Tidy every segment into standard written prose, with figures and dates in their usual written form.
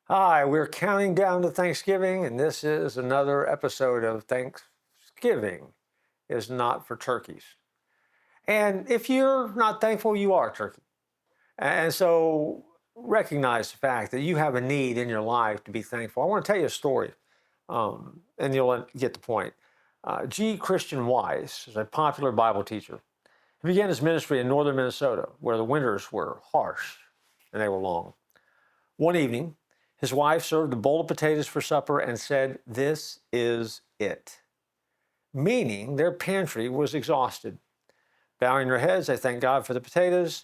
Hi, we're counting down to Thanksgiving, and this is another episode of Thanksgiving is not for turkeys. And if you're not thankful, you are a turkey. And so recognize the fact that you have a need in your life to be thankful. I want to tell you a story, and you'll get the point. G. Christian Weiss is a popular Bible teacher. He began his ministry in northern Minnesota, where the winters were harsh and they were long. One evening, his wife served a bowl of potatoes for supper and said, "This is it," meaning their pantry was exhausted. Bowing their heads, they thanked God for the potatoes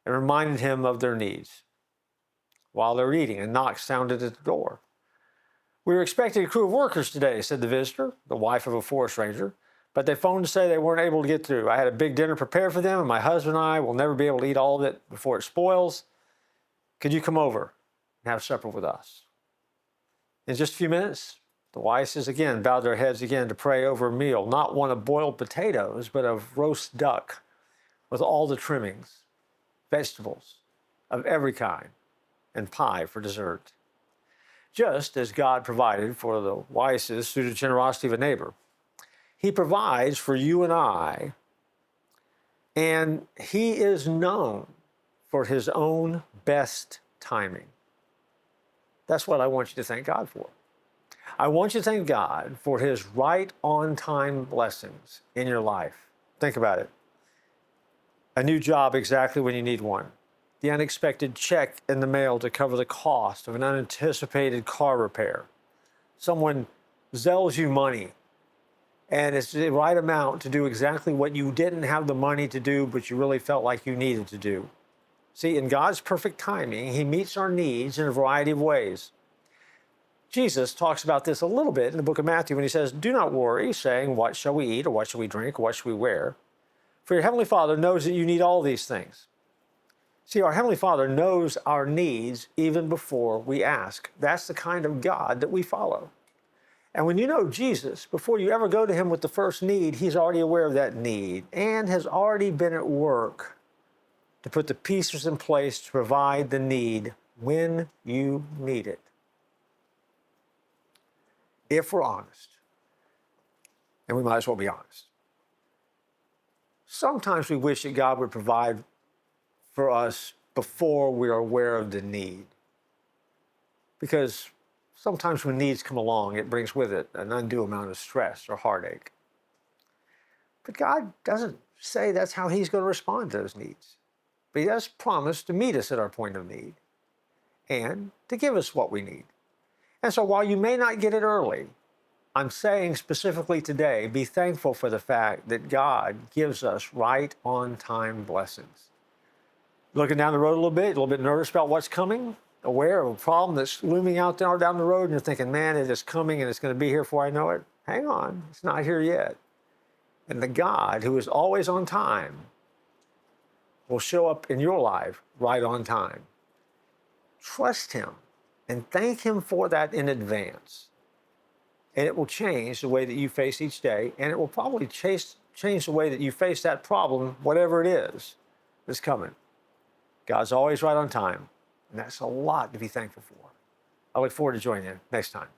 and reminded him of their needs. While they were eating, a knock sounded at the door. "We were expecting a crew of workers today," said the visitor, the wife of a forest ranger, "but they phoned to say they weren't able to get through. I had a big dinner prepared for them, and my husband and I will never be able to eat all of it before it spoils. Could you come over and have supper with us?" In just a few minutes, the Weisses again bowed their heads again to pray over a meal, not one of boiled potatoes, but of roast duck with all the trimmings, vegetables of every kind, and pie for dessert. Just as God provided for the Weisses through the generosity of a neighbor, He provides for you and I, and He is known for His own best timing. That's what I want you to thank God for. I want you to thank God for His right on time blessings in your life. Think about it. A new job exactly when you need one. The unexpected check in the mail to cover the cost of an unanticipated car repair. Someone zells you money, and it's the right amount to do exactly what you didn't have the money to do, but you really felt like you needed to do. See, in God's perfect timing, He meets our needs in a variety of ways. Jesus talks about this a little bit in the book of Matthew when He says, "Do not worry, saying, 'What shall we eat, or what shall we drink, or what shall we wear?' For your Heavenly Father knows that you need all these things." See, our Heavenly Father knows our needs even before we ask. That's the kind of God that we follow. And when you know Jesus, before you ever go to Him with the first need, He's already aware of that need and has already been at work to put the pieces in place to provide the need when you need it. If we're honest, and we might as well be honest, sometimes we wish that God would provide for us before we are aware of the need. Because sometimes when needs come along, it brings with it an undue amount of stress or heartache. But God doesn't say that's how He's going to respond to those needs. But He does promise to meet us at our point of need and to give us what we need. And so while you may not get it early, I'm saying specifically today, be thankful for the fact that God gives us right on time blessings. Looking down the road a little bit nervous about what's coming, aware of a problem that's looming out there down the road, and you're thinking, man, it is coming and it's going to be here before I know it. Hang on, it's not here yet. And the God who is always on time will show up in your life right on time. Trust Him and thank Him for that in advance. And it will change the way that you face each day, and it will probably change the way that you face that problem, whatever it is that's coming. God's always right on time, and that's a lot to be thankful for. I look forward to joining you next time.